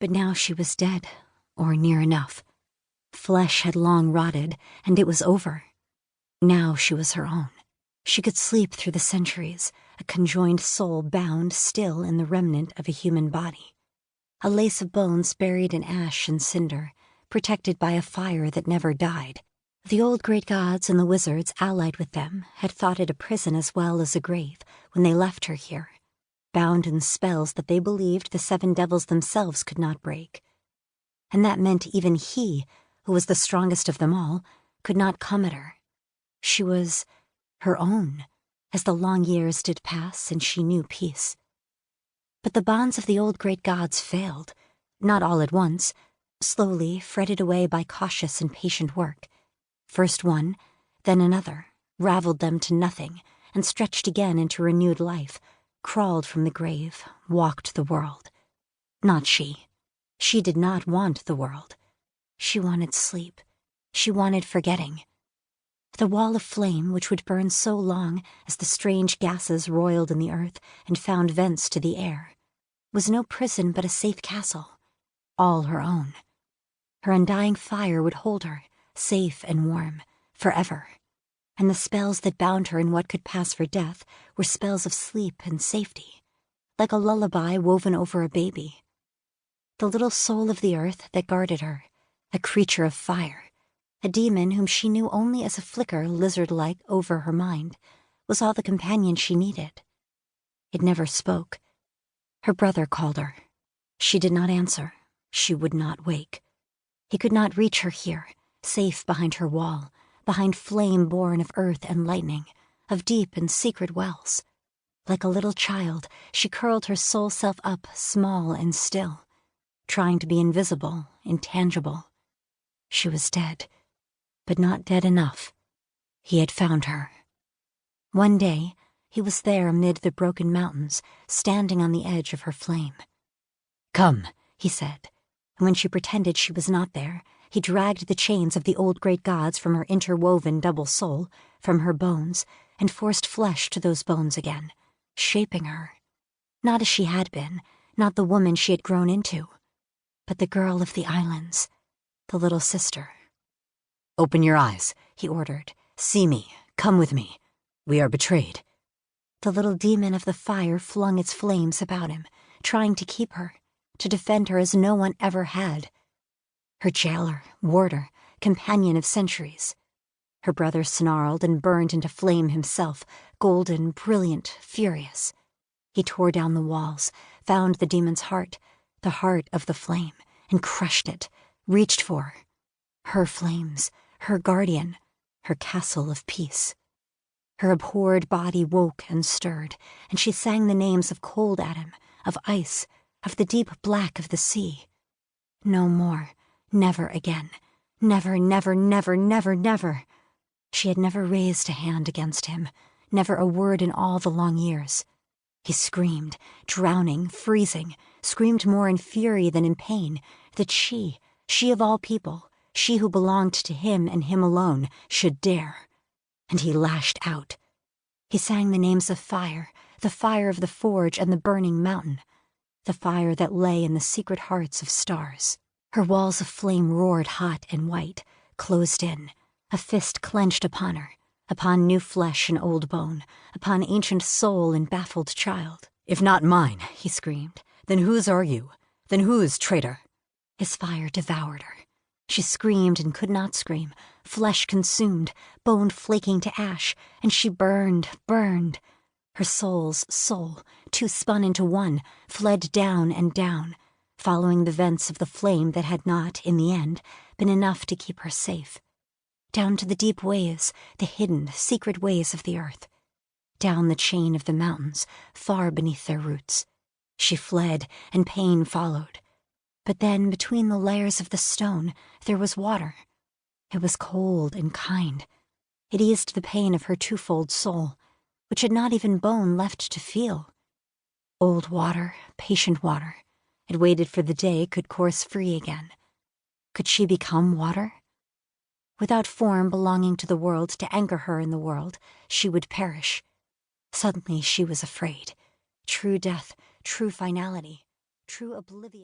But now she was dead, or near enough. Flesh had long rotted, and it was over. Now she was her own. She could sleep through the centuries, a conjoined soul bound still in the remnant of a human body. A lace of bones buried in ash and cinder, protected by a fire that never died. The old great gods and the wizards allied with them had thought it a prison as well as a grave when they left her here, bound in spells that they believed the seven devils themselves could not break. And that meant even he, who was the strongest of them all, could not come at her. She was her own, as the long years did pass and she knew peace. But the bonds of the old great gods failed, not all at once, slowly fretted away by cautious and patient work. First one, then another, raveled them to nothing, and stretched again into renewed life, crawled from the grave, walked the world. Not she. She did not want the world. She wanted sleep. She wanted forgetting. The wall of flame, which would burn so long as the strange gases roiled in the earth and found vents to the air, was no prison but a safe castle, all her own. Her undying fire would hold her, safe and warm, forever, and the spells that bound her in what could pass for death were spells of sleep and safety, like a lullaby woven over a baby. The little soul of the earth that guarded her, a creature of fire, a demon whom she knew only as a flicker lizard-like over her mind, was all the companion she needed. It never spoke. Her brother called her. She did not answer. She would not wake. He could not reach her here, safe behind her wall, behind flame born of earth and lightning, of deep and secret wells. Like a little child, she curled her soul self up, small and still, trying to be invisible, intangible. She was dead, but not dead enough. He had found her. One day, he was there amid the broken mountains, standing on the edge of her flame. "Come," he said, and when she pretended she was not there, he dragged the chains of the old great gods from her interwoven double soul, from her bones, and forced flesh to those bones again, shaping her. Not as she had been, not the woman she had grown into, but the girl of the islands, the little sister. "Open your eyes," he ordered. "See me. Come with me. We are betrayed." The little demon of the fire flung its flames about him, trying to keep her, to defend her as no one ever had. Her jailer, warder, companion of centuries. Her brother snarled and burned into flame himself, golden, brilliant, furious. He tore down the walls, found the demon's heart, the heart of the flame, and crushed it, reached for her flames, her guardian, her castle of peace. Her abhorred body woke and stirred, and she sang the names of cold at him, of ice, of the deep black of the sea. No more, never again, never, never, never, never, never. She had never raised a hand against him, never a word in all the long years. He screamed, drowning, freezing, screamed more in fury than in pain, that she of all people, she who belonged to him and him alone, should dare. And he lashed out. He sang the names of fire, the fire of the forge and the burning mountain, the fire that lay in the secret hearts of stars. Her walls of flame roared hot and white, closed in, a fist clenched upon her, upon new flesh and old bone, upon ancient soul and baffled child. "If not mine," he screamed, "then whose are you? Then whose, traitor?" His fire devoured her. She screamed and could not scream, flesh consumed, bone flaking to ash, and she burned, burned. Her soul's soul, two spun into one, fled down and down, following the vents of the flame that had not, in the end, been enough to keep her safe. Down to the deep ways, the hidden, secret ways of the earth. Down the chain of the mountains, far beneath their roots. She fled, and pain followed. But then, between the layers of the stone, there was water. It was cold and kind. It eased the pain of her twofold soul, which had not even bone left to feel. Old water, patient water. It waited for the day could course free again. Could she become water? Without form belonging to the world to anchor her in the world, she would perish. Suddenly she was afraid. True death, true finality, true oblivion.